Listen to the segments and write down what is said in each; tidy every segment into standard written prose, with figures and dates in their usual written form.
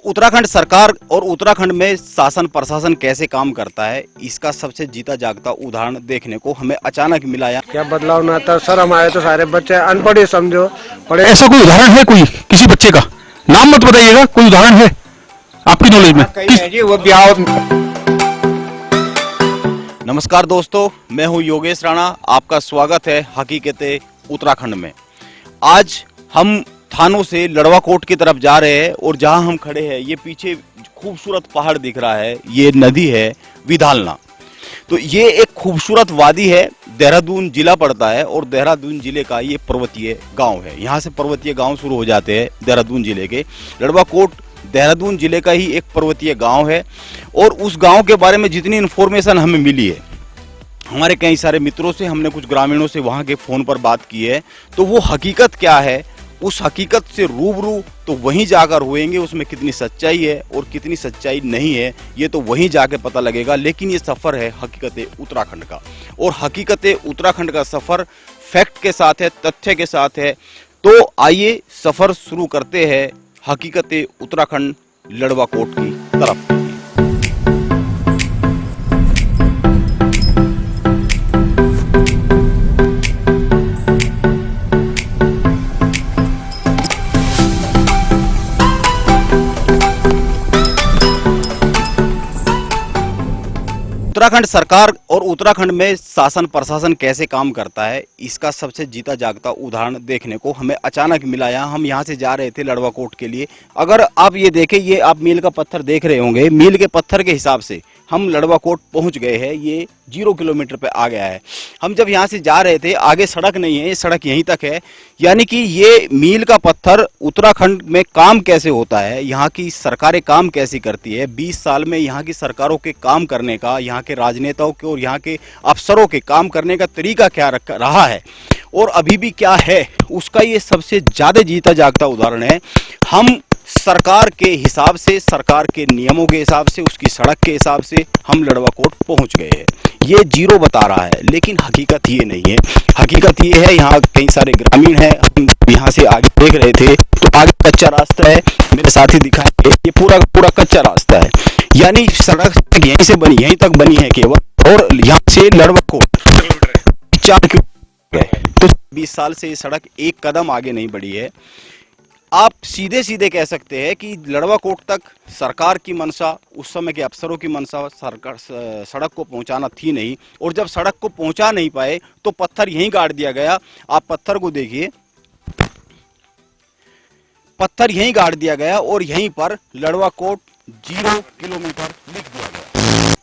उत्तराखंड सरकार और उत्तराखंड में शासन प्रशासन कैसे काम करता है, इसका सबसे जीता जागता उदाहरण देखने को हमें अचानक मिला। क्या बदलाव ना था सर, हमारे तो सारे बच्चे अनपढ़ ही समझो पढ़े। ऐसा कोई उदाहरण है कोई किसी बच्चे का? नाम मत बताइएगा, कोई उदाहरण है आपकी नॉलेज में? नमस्कार दोस्तों, मैं हूं योगेश राणा। आपका स्वागत है हकीकते उत्तराखंड में। आज हम थानों से लड़वाकोट की तरफ जा रहे हैं और जहां हम खड़े हैं ये पीछे खूबसूरत पहाड़ दिख रहा है, ये नदी है विधालना। तो ये एक खूबसूरत वादी है, देहरादून जिला पड़ता है और देहरादून जिले का ये पर्वतीय गांव है। यहाँ से पर्वतीय गांव शुरू हो जाते हैं देहरादून जिले के। लड़वाकोट देहरादून जिले का ही एक पर्वतीय गांव है और उस गांव के बारे में जितनी इन्फॉर्मेशन हमें मिली है, हमारे कई सारे मित्रों से, हमने कुछ ग्रामीणों से वहाँ के फ़ोन पर बात की है, तो वो हकीकत क्या है, उस हकीकत से रूबरू तो वहीं जाकर हुएंगे। उसमें कितनी सच्चाई है और कितनी सच्चाई नहीं है, ये तो वहीं जाके पता लगेगा। लेकिन ये सफ़र है हकीकते उत्तराखंड का, और हकीकते उत्तराखंड का सफ़र फैक्ट के साथ है, तथ्य के साथ है। तो आइए सफ़र शुरू करते हैं हकीकते उत्तराखंड लड़वाकोट की तरफ। उत्तराखंड सरकार और उत्तराखंड में शासन प्रशासन कैसे काम करता है, इसका सबसे जीता जागता उदाहरण देखने को हमें अचानक मिला। हम यहाँ से जा रहे थे लड़वाकोट के लिए। अगर आप ये देखें, ये आप मील का पत्थर देख रहे होंगे, मील के पत्थर के हिसाब से हम लड़वाकोट पहुँच गए हैं। ये 0 किलोमीटर पे आ गया है। हम जब यहाँ से जा रहे थे, आगे सड़क नहीं है, ये सड़क यहीं तक है। यानी कि ये मील का पत्थर उत्तराखंड में काम कैसे होता है, यहाँ की सरकारें काम कैसी करती है, 20 साल में यहाँ की सरकारों के काम करने का, यहाँ के राजनेताओं के और यहाँ के अफसरों के काम करने का तरीका क्या रहा है और अभी भी क्या है, उसका ये सबसे ज़्यादा जीता जागता उदाहरण है। हम सरकार के हिसाब से, सरकार के नियमों के हिसाब से, उसकी सड़क के हिसाब से हम लड़वाकोट पहुंच गए हैं। ये 0 बता रहा है, लेकिन हकीकत ये नहीं है। हकीकत ये है, यहाँ कई सारे ग्रामीण हैं। हम यहाँ से आगे देख रहे थे तो आगे कच्चा रास्ता है, मेरे साथी दिखाएंगे। ये पूरा पूरा कच्चा रास्ता है, यानी सड़क यहीं से बनी, यहीं तक बनी है केवल, और यहाँ से लड़वाकोट 4 किलोमीटर है। तो 20 साल से ये सड़क एक कदम आगे नहीं बढ़ी है। आप सीधे सीधे कह सकते हैं कि लड़वाकोट तक सरकार की मंशा, उस समय के अफसरों की मंशा सरकार सड़क को पहुंचाना थी नहीं, और जब सड़क को पहुंचा नहीं पाए तो पत्थर यहीं गाड़ दिया गया। आप पत्थर को देखिए, पत्थर यहीं गाड़ दिया गया और यहीं पर लड़वाकोट 0 किलोमीटर लिख दिया गया।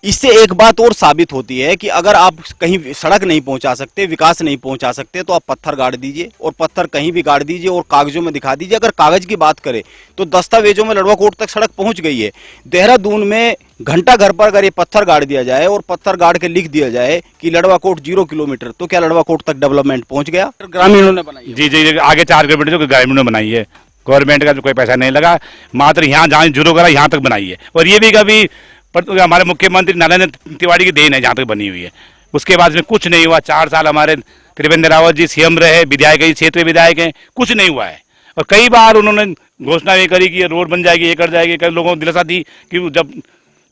इससे एक बात और साबित होती है कि अगर आप कहीं सड़क नहीं पहुंचा सकते, विकास नहीं पहुंचा सकते, तो आप पत्थर गाड़ दीजिए, और पत्थर कहीं भी गाड़ दीजिए और कागजों में दिखा दीजिए। अगर कागज की बात करें तो दस्तावेजों में लड़वाकोट तक सड़क पहुंच गई है। देहरादून में घंटा घर पर अगर ये पत्थर गाड़ दिया जाए और पत्थर गाड़ के लिख दिया जाए कि लड़वाकोट 0 किलोमीटर, तो क्या लड़वाकोट तक डेवलपमेंट पहुंच गया? ग्रामीणों ने बनाई। जी, आगे 4 किलोमीटर जो ग्रामीणों ने बनाई है, गवर्नमेंट का कोई पैसा नहीं लगा, मात्र यहाँ जहाँ जुड़ो करा यहाँ तक बनाई है। और ये भी कभी हमारे मुख्यमंत्री नरेंद्र तिवारी की देन है जहाँ तक बनी हुई है। उसके बाद में कुछ नहीं हुआ। 4 साल हमारे त्रिवेंद्र रावत जी सीएम रहे, विधायक ही क्षेत्रीय विधायक हैं, कुछ नहीं हुआ है। और कई बार उन्होंने घोषणा ये करी कि ये रोड बन जाएगी, ये कर जाएगी। कई लोगों को दिलासा दी कि जब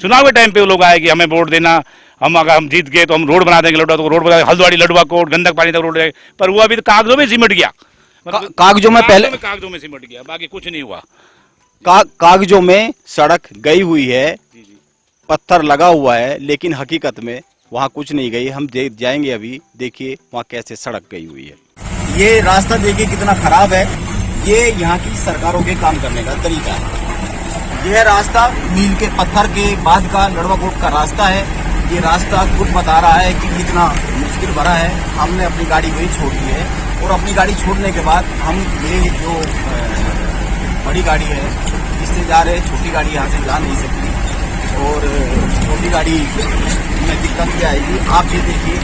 चुनाव के टाइम पे वो लोग आए कि हमें वोट देना, हम अगर हम जीत गए तो हम रोड बना देंगे, रोड बना हल्द्वानी लड़वाकोट गंदक पानी तक रोड जाएगी। पर वो अभी तो कागजों में सिमट गया, कागजों में पहले कागजों में सिमट गया, बाकी कुछ नहीं हुआ। कागजों में सड़क गई हुई है, पत्थर लगा हुआ है, लेकिन हकीकत में वहाँ कुछ नहीं गई। हम जाएंगे अभी, देखिए वहाँ कैसे सड़क गई हुई है। ये रास्ता देखिए कितना खराब है। ये यहाँ की सरकारों के काम करने का तरीका है। यह रास्ता मील के पत्थर के बाद का लड़वाकोट का रास्ता है। ये रास्ता खुद बता रहा है कि कितना मुश्किल भरा है। हमने अपनी गाड़ी वही छोड़ दी है, और अपनी गाड़ी छोड़ने के बाद हम ये जो बड़ी गाड़ी है इससे जा रहे हैं। छोटी गाड़ी यहाँ से जा नहीं सकती, और छोटी गाड़ी में दिक्कत क्या आएगी, आप ये देखिए,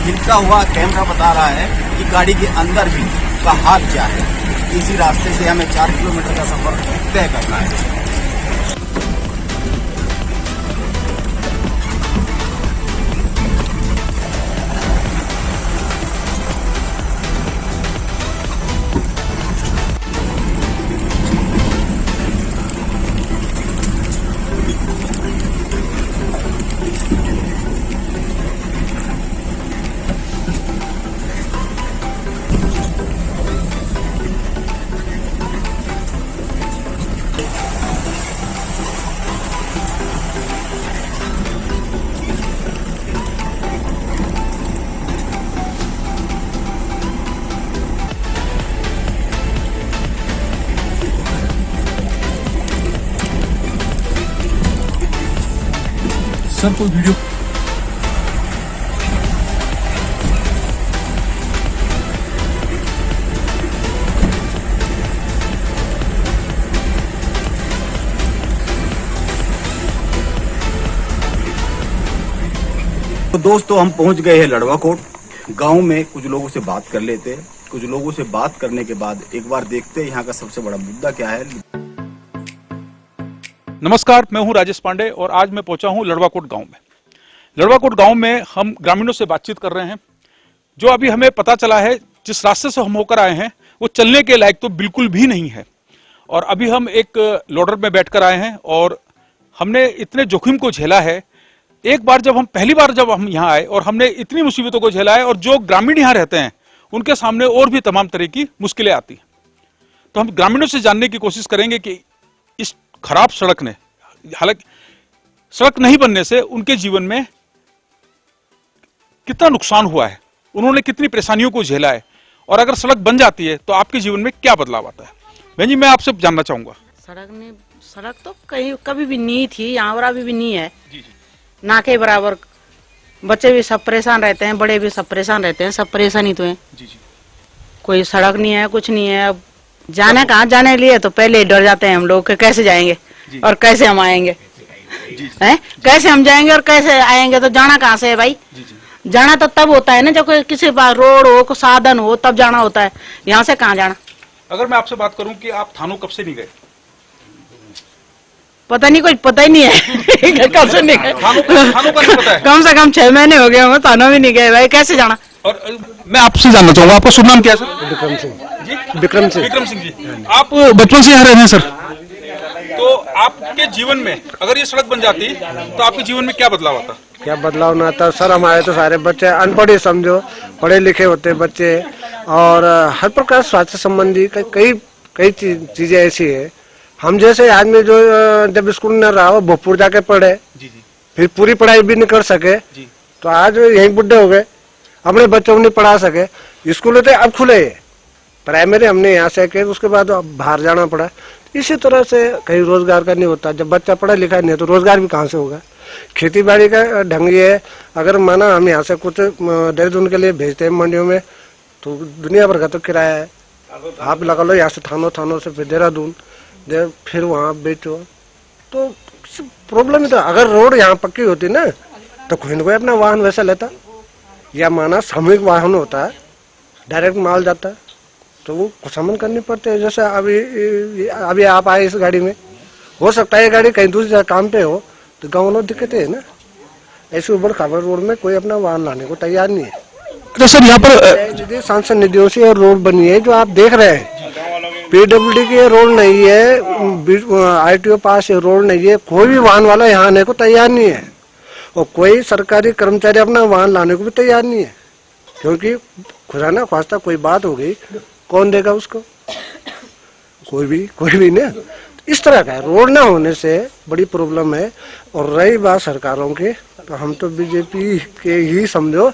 हिलता हुआ कैमरा बता रहा है कि गाड़ी के अंदर भी का हाल क्या है। इसी रास्ते से हमें 4 किलोमीटर का सफर तय करना है। सर कोई वीडियो तो दोस्तों हम पहुंच गए हैं लड़वा कोट गांव में। कुछ लोगों से बात कर लेते हैं। कुछ लोगों से बात करने के बाद एक बार देखते हैं यहाँ का सबसे बड़ा मुद्दा क्या है। नमस्कार, मैं हूं राजेश पांडे और आज मैं पहुंचा हूं लड़वाकोट गांव में। लड़वाकोट गांव में हम ग्रामीणों से बातचीत कर रहे हैं। जो अभी हमें पता चला है, जिस रास्ते से हम होकर आए हैं वो चलने के लायक तो बिल्कुल भी नहीं है। और अभी हम एक लोडर में बैठकर आए हैं और हमने इतने जोखिम को झेला है। एक बार पहली बार जब हम यहाँ आए और हमने इतनी मुसीबतों को झेला है, और जो ग्रामीण यहाँ रहते हैं उनके सामने और भी तमाम तरह की मुश्किलें आती हैं। तो हम ग्रामीणों से जानने की कोशिश करेंगे कि इस खराब सड़क ने, हालांकि सड़क नहीं बनने से उनके जीवन में कितना नुकसान हुआ है, उन्होंने कितनी परेशानियों को झेला है, और अगर सड़क बन जाती है तो आपके जीवन में क्या बदलाव आता है। बहन जी, मैं आपसे जानना चाहूंगा। सड़क तो कहीं कभी भी नहीं थी, यहाँ पर अभी भी नहीं है। ना के बराबर बच्चे भी सब परेशान रहते हैं, बड़े भी सब परेशान रहते हैं, सब परेशानी तो है। कोई सड़क नहीं है, कुछ नहीं है। अब जाने कहाँ जाने लिए तो पहले डर जाते हैं हम लोग कि कैसे जाएंगे और कैसे हम आएंगे, हैं? कैसे हम जाएंगे और कैसे आएंगे, तो जाना कहाँ से है भाई। जाना तो तब होता है ना जब कोई किसी पास रोड हो, कोई साधन हो, तब जाना होता है। यहाँ से कहाँ जाना। अगर मैं आपसे बात करूं कि आप थानों कब से नहीं गए? पता नहीं, कुछ पता ही नहीं है कब से नहीं गए। थानों का नहीं पता है? कम से कम 6 महीने हो गए होंगे, थानों भी नहीं गए भाई, कैसे जाना। और मैं आपसे जानना चाहूंगा, आपका शुभ नाम क्या है सर? विक्रम सिंह। जी, विक्रम सिंह। विक्रम सिंह जी, आप बचपन से यहाँ रहे हैं सर, तो आपके जीवन में अगर ये सड़क बन जाती तो आपके जीवन में क्या बदलाव आता? क्या बदलाव ना आता सर। हमारे तो सारे बच्चे अनपढ़ ही समझो, पढ़े लिखे होते बच्चे, और हर प्रकार स्वास्थ्य संबंधी कई चीजें ऐसी है। हम जैसे आदमी जो जब स्कूल न रहा हो, भोजपुर जाके पढ़े, फिर पूरी पढ़ाई भी नहीं कर सके, तो आज यही बुढ़े हो गए, अपने बच्चों को नहीं पढ़ा सके। स्कूल तो अब खुले, प्राइमरी हमने यहाँ से किया, उसके बाद बाहर जाना पड़ा। इसी तरह से कहीं रोजगार का नहीं होता। जब बच्चा पढ़ा लिखा नहीं है तो रोजगार भी कहाँ से होगा। खेती बाड़ी का ढंग ये है, अगर माना हम यहाँ से कुछ देहरादून के लिए भेजते हैं मंडियों में, तो दुनिया भर का तो किराया है। आप लगा लो यहाँ से थानों से फिर देहरादून, फिर वहाँ बेचो, तो प्रॉब्लम ही था। अगर रोड यहाँ पक्की होती ना तो कोई ना कोई अपना वाहन वैसा लेता, या माना सामूहिक वाहन होता है, डायरेक्ट माल जाता है, तो वो खुशामन करनी पड़ती है। जैसे अभी आप आए इस गाड़ी में, हो सकता है ये गाड़ी कहीं दूसरे काम पे हो, तो गाँव वालों दिक्कतें है ना। ऐसे उबड़ खाबड़ रोड में कोई अपना वाहन लाने को तैयार नहीं है। तो सर यहाँ पर सांसद निधियों से रोड बनी है जो आप देख रहे हैं। पीडब्ल्यूडी की रोड नहीं है, आरटीओ पास रोड नहीं है, कोई भी वाहन वाला यहाँ आने को तैयार नहीं है, और कोई सरकारी कर्मचारी अपना वाहन लाने को भी तैयार नहीं है, क्योंकि खुदा ना खास्ता कोई बात हो गई, कौन देगा उसको? कोई भी नहीं। इस तरह का रोड ना होने से बड़ी प्रॉब्लम है। और रही बात सरकारों की, तो हम तो बीजेपी के ही समझो,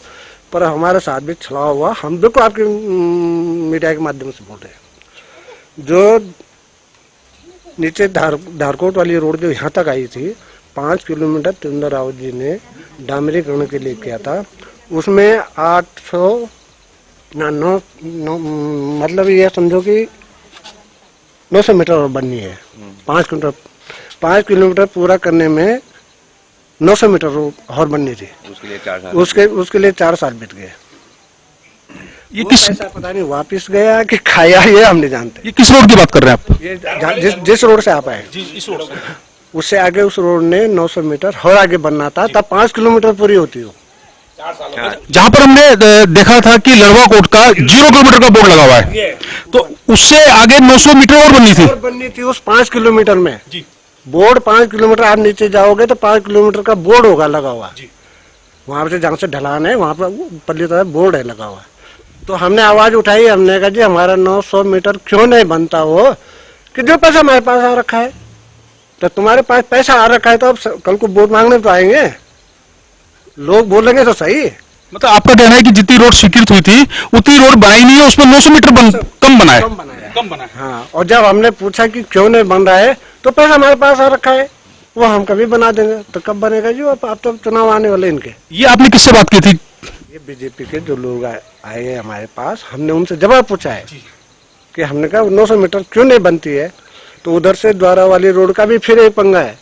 पर हमारे साथ भी छला हुआ। हम बिल्कुल आपके मीडिया के माध्यम से बोल रहे हैं, जो नीचे धारकोट वाली रोड जो यहाँ तक आई थी, 5 किलोमीटर तिरुंदर रावत जी ने डामरीकरण के लिए किया था। उसमें 9 मतलब ये समझो कि 900 मीटर और बननी है। 5 किलोमीटर पूरा करने में 900 मीटर और बननी थी। उसके लिए 4 साल बीत गए। ये किस, पैसा पता नहीं वापिस गया कि खाया, ये हम नहीं जानते। ये किस रोड की बात कर रहे हैं आप? ये जिस रोड से आप आए, इस रोड से, उससे आगे उस रोड ने 900 मीटर और आगे बनना था, तब 5 किलोमीटर पूरी होती हो। जहाँ पर हमने देखा था कि लड़वाकोट का 0 किलोमीटर का बोर्ड लगा हुआ है, तो उससे आगे 900 मीटर और बननी थी उस 5 किलोमीटर में बोर्ड। 5 किलोमीटर आप नीचे जाओगे तो 5 किलोमीटर का बोर्ड होगा लगा हुआ। वहां से जहाँ से ढलान है वहां पर पल्ली तरह बोर्ड है लगा हुआ। तो हमने आवाज उठाई, हमने कहा जी हमारा 900 मीटर क्यों नहीं बनता हो, कि जो पैसा हमारे पास आ रखा है। तो तुम्हारे पास पैसा आ रखा है तो अब कल को वोट मांगने तो आएंगे, लोग बोलेंगे तो सही। मतलब आपका कहना है कि जितनी रोड स्वीकृत हुई थी उतनी रोड बनाई नहीं है, उसमें 900 मीटर कम बना है। हाँ, और जब हमने पूछा कि क्यों नहीं बन रहा है तो पैसा हमारे पास आ रखा है, वो हम कभी बना देंगे। तो कब बनेगा जी? अब तो चुनाव आने वाले इनके। ये आपने किससे बात की थी? ये बीजेपी के जो लोग आए हैं हमारे पास, हमने उनसे जवाब पूछा है कि हमने कहा 900 मीटर क्यों नहीं बनती है। तो उधर से द्वारा वाली रोड का भी फिर एक पंगा है।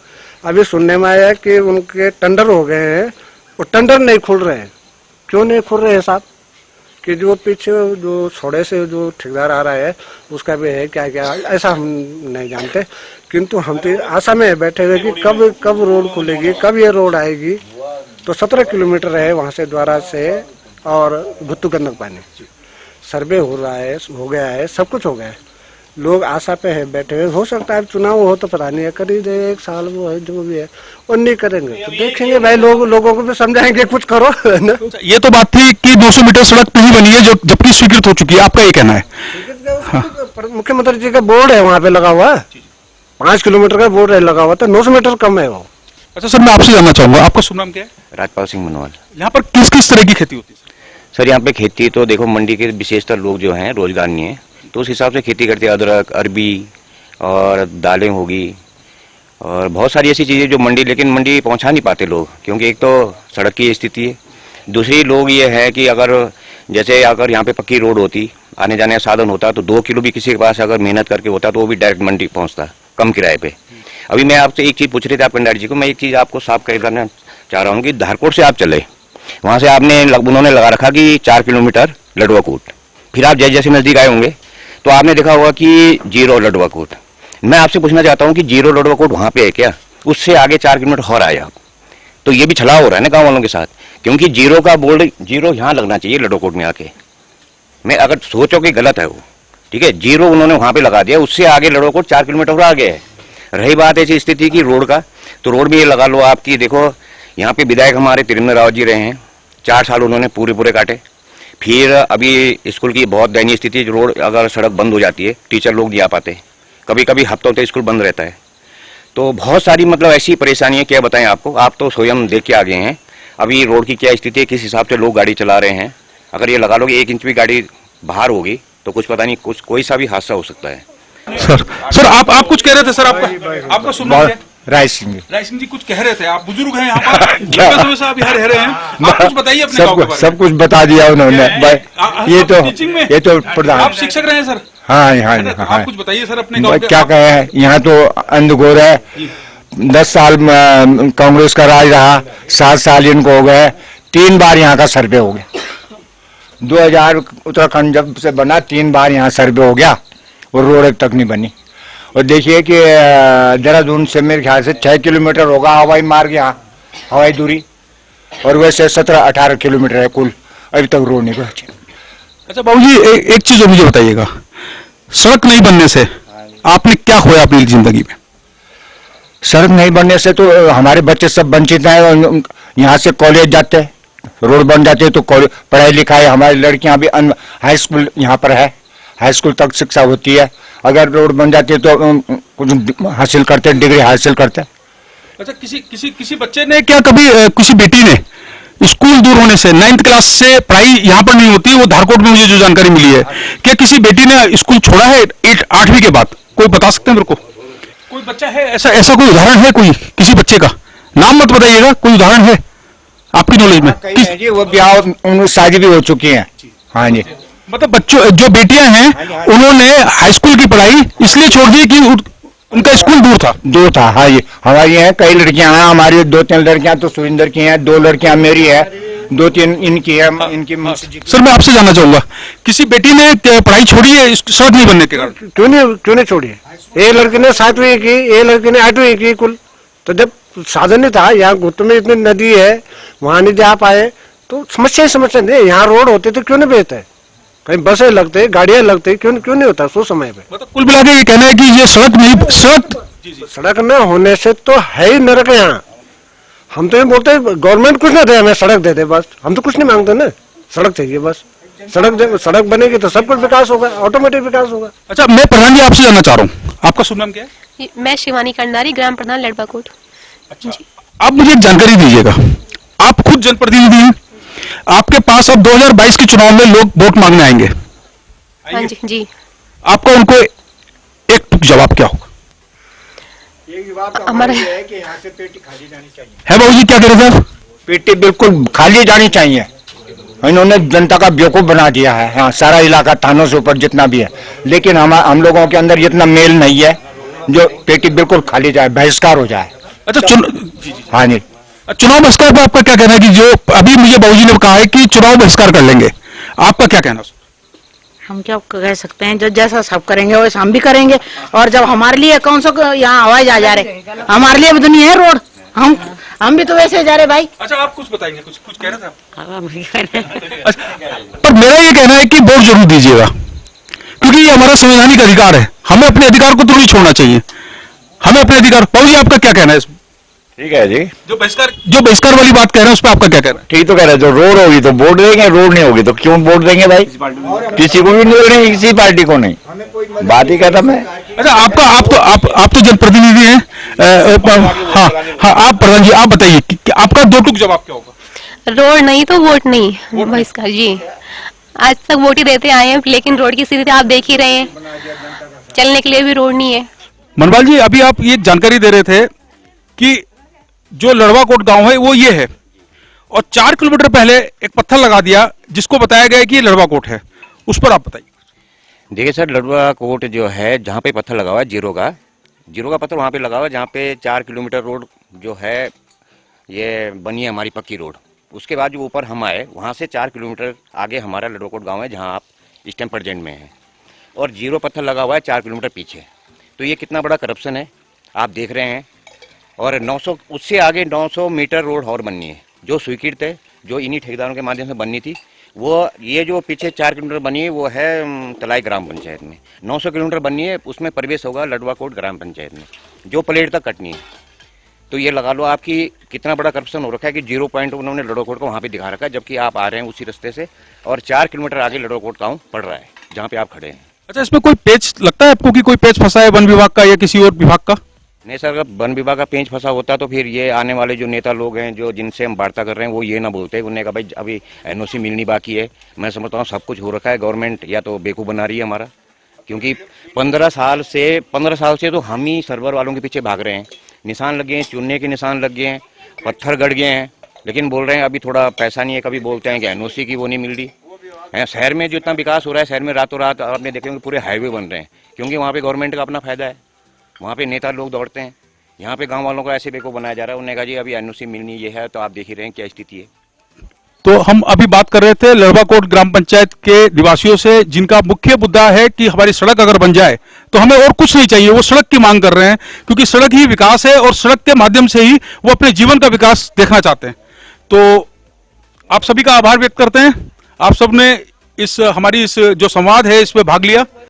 अभी सुनने में आया है कि उनके टेंडर हो गए हैं, वो टेंडर नहीं खुल रहे हैं। क्यों नहीं खुल रहे हैं साहब? कि जो पीछे जो छोड़े से जो ठेकेदार आ रहा है उसका भी है क्या क्या, ऐसा हम नहीं जानते। किंतु हम तो आशा में बैठे हुए कि कब रोड खुलेगी, कब ये रोड आएगी। तो 17 किलोमीटर है वहाँ से द्वारा से और भुत्तू गंदक पानी। सर्वे हो रहा है, हो गया है, सब कुछ हो गया है। लोग आशा पे है बैठे हुए। हो सकता है चुनाव हो तो पता नहीं है, कर ही दे 1 साल वो है जो भी है, और नहीं करेंगे तो देखेंगे भाई। लोगों को भी समझाएंगे कुछ करो ना। ये तो बात थी कि 200 मीटर सड़क नहीं बनी है, जो जबकि स्वीकृत हो चुकी है, आपका ये कहना है? मुख्यमंत्री जी का बोर्ड है वहाँ पे लगा हुआ, 5 किलोमीटर का बोर्ड है लगा हुआ, तो 900 मीटर कम है वो। अच्छा सर, मैं आपसे जानना चाहूंगा, आपका शुभ नाम क्या है? राजपाल सिंह मनवाल। यहाँ पर किस किस तरह की खेती होती है सर यहाँ पे खेती तो देखो, मंडी के विशेषतर लोग जो हैं रोजगार नहीं है, तो उस हिसाब से खेती करते हैं। अदरक, अरबी और दालें होगी और बहुत सारी ऐसी चीज़ें जो मंडी, लेकिन मंडी पहुंचा नहीं पाते लोग, क्योंकि एक तो सड़क की स्थिति है, दूसरी लोग ये है कि अगर यहाँ पे पक्की रोड होती, आने जाने का साधन होता, तो 2 किलो भी किसी के पास अगर मेहनत करके होता तो वो भी डायरेक्ट मंडी पहुँचता कम किराए पे। अभी मैं आपसे एक चीज़ पूछ रहे थे आप कंडारी जी को, मैं एक चीज़ आपको साफ करना चाह रहा हूँ कि धारकोट से आप चले, वहाँ से उन्होंने लगा रखा कि 4 किलोमीटर लडुआकोट, फिर आप जैसे नज़दीक आए होंगे तो आपने देखा होगा कि 0 लडुआकोट। मैं आपसे पूछना चाहता हूँ कि 0 लडुआकोट वहाँ पे है क्या? उससे आगे 4 किलोमीटर और आए आप, तो ये भी छलावा हो रहा है ना गाँव वालों के साथ, क्योंकि 0 का बोर्ड 0 यहाँ लगना चाहिए लडुआकोट में आके। मैं अगर सोचो कि गलत है वो, ठीक है, 0 उन्होंने वहाँ पे लगा दिया, उससे आगे लडुआकोट 4 किलोमीटर और आगे है। रही बात ऐसी स्थिति की रोड का, तो रोड में ये लगा लो आपकी, देखो यहाँ पे विधायक हमारे त्रिवेंद्र रावत जी रहे हैं, 4 साल उन्होंने पूरे काटे। फिर अभी स्कूल की बहुत दयनीय स्थिति, रोड अगर सड़क बंद हो जाती है, टीचर लोग नहीं आ पाते, कभी कभी हफ्तों तक स्कूल बंद रहता है। तो बहुत सारी मतलब ऐसी परेशानी है, क्या बताएं आपको, आप तो स्वयं देख के आ गए हैं अभी रोड की क्या स्थिति है, किस हिसाब से लोग गाड़ी चला रहे हैं। अगर ये लगा लो कि 1 इंच भी गाड़ी बाहर होगी तो कुछ पता नहीं, कोई सा भी हादसा हो सकता है। सर आप कुछ कह रहे थे सर, आपका सुन रहा है? राय सिंह जी कुछ कह रहे थे, आप बुजुर्ग हैं यहाँ पर, लंबे समय से आप यहाँ रह रहे हैं, आप कुछ बताइए अपने गांव के बारे में। सब कुछ बता दिया उन्होंने। ये तो प्रधान, आप शिक्षक रहे हैं सर? हाँ। आप कुछ बताइए सर अपने गांव के। क्या कहे हैं, यहाँ तो अंधघोर है। 10 साल कांग्रेस का राज रहा, 7 साल इनको हो गए, 3 बार यहाँ का सर्वे हो गया। 2000 उत्तराखंड जब से बना 3 बार यहाँ सर्वे हो गया और रोड तक नहीं बनी। और देखिए कि देहरादून से मेरे ख्याल से 6 किलोमीटर होगा हवाई मार्ग, यहाँ हवाई दूरी, और वैसे 17-18 किलोमीटर है कुल, अभी तक रोड नहीं पहुंची। अच्छा बाबूजी, एक चीज और मुझे बताइएगा, सड़क नहीं बनने से आपने क्या खोया अपनी जिंदगी में? सड़क नहीं बनने से तो हमारे बच्चे सब वंचित हैं। यहाँ से कॉलेज जाते हैं, रोड बन जाते हैं तो पढ़ाई लिखाई, हमारी लड़कियां भी हाई स्कूल यहाँ पर है, हाई स्कूल तक शिक्षा होती है। अगर रोड बन जाती है तो कुछ हासिल करते, डिग्री हासिल करते। अच्छा, किसी बच्चे ने क्या कभी किसी बेटी ने स्कूल दूर होने से 9th क्लास से पढ़ाई यहाँ पर नहीं होती, वो धारकोट में मुझे जो जानकारी मिली है, क्या किसी बेटी ने स्कूल छोड़ा है 8वीं के बाद? कोई बता सकते हैं मेरे को? कोई बच्चा है ऐसा कोई उदाहरण है? कोई किसी बच्चे का नाम मत बताइएगा, कोई उदाहरण है आपकी नॉलेज में? जी वो ब्याह शादी भी हो चुकी है। हाँ जी, मतलब बच्चों जो बेटियां हैं उन्होंने हाई स्कूल की पढ़ाई इसलिए छोड़ दी कि उनका स्कूल दूर था। हाँ जी, हमारी हैं कई लड़कियां हैं, हमारी 2-3 लड़कियां तो सुरिंदर की हैं, 2 लड़कियां मेरी है, 2-3 इनकी है। इनकी सर मैं आपसे जानना चाहूंगा, किसी बेटी ने पढ़ाई छोड़ी है सड़क नहीं बनने के कारण? क्यों नहीं छोड़ी है? एक लड़के ने 7वीं की, एक लड़के ने 8वीं की कुल। तो जब साधन नहीं था, यहाँ गुट में इतनी नदी है, वहां नहीं जा पाए तो समस्या नहीं। यहाँ रोड होते तो क्यों नहीं बेचते, कहीं बसें लगते, गाड़ियां लगते, क्यों नहीं होता सो समय पे? मतलब कुल मिला के ये कहना है कि ये सड़क न होने से तो है ही नरक यहाँ। हम तो ये बोलते गवर्नमेंट कुछ ना दे, हमें सड़क दे दे बस, हम तो कुछ नहीं मांगते ना, सड़क चाहिए बस। सड़क बनेगी तो सब कुछ विकास होगा, ऑटोमेटिक विकास होगा। अच्छा, मैं प्रधान जी आपसे जानना चाह रहा हूँ, आपका शुभ नाम क्या है? मैं शिवानी कंडारी, ग्राम प्रधान लड़वाकोट। अच्छा, आप मुझे एक जानकारी दीजिएगा, आप खुद जनप्रतिनिधि हैं, आपके पास अब 2022 के चुनाव में लोग वोट मांगने आएंगे। हाँ जी। आपका उनको एक टुक जवाब क्या होगा? हमारा है बाबू जी, क्या कह रहे थे? पेटी बिल्कुल खाली जानी चाहिए। इन्होंने जनता का बेवकूफ बना दिया है। हाँ, सारा इलाका थानों से ऊपर जितना भी है, लेकिन हम लोगों के अंदर इतना मेल नहीं है जो पेटी बिल्कुल खाली जाए, बहिष्कार हो जाए। अच्छा, हाँ जी, चुनाव बहिष्कार पर आपका क्या कहना है कि जो अभी मुझे बाबूजी ने कहा है कि चुनाव बहिष्कार कर लेंगे, आपका क्या कहना है? हम क्या कह सकते हैं, जो जैसा सब करेंगे वैसा हम भी करेंगे। और जब हमारे लिए कौन सा यहाँ हवाई जहाज जा रहे, हमारे लिए भी दुनिया है रोड, हम भी तो वैसे जा रहे भाई। अच्छा, आप कुछ बताएंगे, कुछ कह रहे थे आप? अच्छा, पर मेरा ये कहना है कि वोट जरूर दीजिएगा, क्योंकि ये हमारा संवैधानिक अधिकार है, हमें अपने अधिकार को तो नहीं छोड़ना चाहिए, हमें अपने अधिकार। बाबूजी, आपका क्या कहना है इसमें? ठीक है जी। जो बहिष्कार वाली बात कह रहे हैं उस पर आपका क्या कहना है? ठीक तो कह रहे हैं, जो रोड होगी तो वोट देंगे, रोड नहीं होगी तो क्यों वोट देंगे भाई? किसी को भी नहीं देंगे, किसी पार्टी को नहीं, बात ही खत्म है। अच्छा, आप तो जनप्रतिनिधि हैं। हाँ हाँ, आप प्रधान जी, आप बताइए कि आपका दो टूक जवाब क्या होगा? रोड नहीं तो वोट नहीं बहिष्कार जी। आज तक वोट ही देते आए हैं, लेकिन रोड की स्थिति आप देख ही रहे हैं, चलने के लिए भी रोड नहीं है। मनवाल जी, अभी आप ये जानकारी दे रहे थे कि जो लड़वाकोट गांव है वो ये है, और 4 किलोमीटर पहले एक पत्थर लगा दिया जिसको बताया गया कि ये लड़वाकोट है, उस पर आप बताइए। देखिए सर, लड़वाकोट जो है जहाँ पे पत्थर लगा हुआ है, जीरो का पत्थर वहाँ पे लगा हुआ है, जहाँ पे 4 किलोमीटर रोड जो है ये बनी है हमारी पक्की रोड। उसके बाद जो ऊपर हम आए, वहाँ से 4 किलोमीटर आगे हमारा लड़वाकोट गाँव है, जहाँ आप इस टाइम प्रेजेंट में हैं, और जीरो पत्थर लगा हुआ है 4 किलोमीटर पीछे। तो ये कितना बड़ा करप्शन है आप देख रहे हैं। और 900 उससे आगे 900 मीटर रोड और बननी है, जो स्वीकृत है, जो इन्हीं ठेकेदारों के माध्यम से बननी थी। वो ये जो पीछे 4 किलोमीटर बनी है वो है तलाई ग्राम पंचायत में। 900 किलोमीटर बननी है, उसमें प्रवेश होगा लड़वाकोट ग्राम पंचायत में, जो प्लेट तक कटनी है। तो ये लगा लो आपकी कितना बड़ा करप्शन हो रखा है कि 0 पॉइंट उन्होंने लड़वाकोट को वहाँ पे दिखा रखा है, जबकि आप आ रहे हैं उसी रास्ते से, और 4 किलोमीटर आगे लड़वाकोट गाँव पड़ रहा है जहाँ पे आप खड़े हैं। अच्छा, इसमें कोई पेच लगता है आपको कि कोई पेच फंसा है वन विभाग का या किसी और विभाग का? नहीं सर, अगर वन विभाग का पेंच फंसा होता तो फिर ये आने वाले जो नेता लोग हैं, जो जिनसे हम वार्ता कर रहे हैं, वो ये ना बोलते। उन्होंने कहा भाई अभी एनओसी मिलनी बाकी है। मैं समझता हूँ सब कुछ हो रखा है, गवर्नमेंट या तो बेवकूफ़ बना रही है हमारा, क्योंकि 15 साल से तो हम ही सर्वर वालों के पीछे भाग रहे हैं। निशान लग गए हैं, चुनने के निशान लग गए हैं, पत्थर गड़ गए हैं, लेकिन बोल रहे हैं अभी थोड़ा पैसा नहीं है। कभी बोलते हैं कि एनओसी की वो नहीं मिल रही है। शहर में जो इतना विकास हो रहा है, शहर में रातों रात आपने देखे होंगे पूरे हाईवे बन रहे हैं, क्योंकि वहाँ पे गवर्नमेंट का अपना फायदा है, वहाँ पे नेता लोग दौड़ते हैं। यहाँ पे गांव वालों को ऐसे बेवकूफ बनाया जा रहा है। उन्होंने कहा जी अभी एनओसी मिलनी ये है, तो आप देख ही रहे हैं क्या स्थिति है। तो हम अभी बात कर रहे थे लड़वाकोट ग्राम पंचायत के निवासियों से, जिनका मुख्य मुद्दा है कि हमारी सड़क अगर बन जाए तो हमें और कुछ नहीं चाहिए। वो सड़क की मांग कर रहे हैं, क्योंकि सड़क ही विकास है और सड़क के माध्यम से ही वो अपने जीवन का विकास देखना चाहते हैं। तो आप सभी का आभार व्यक्त करते हैं। आप सबने हमारी इस जो संवाद है इसमें भाग लिया।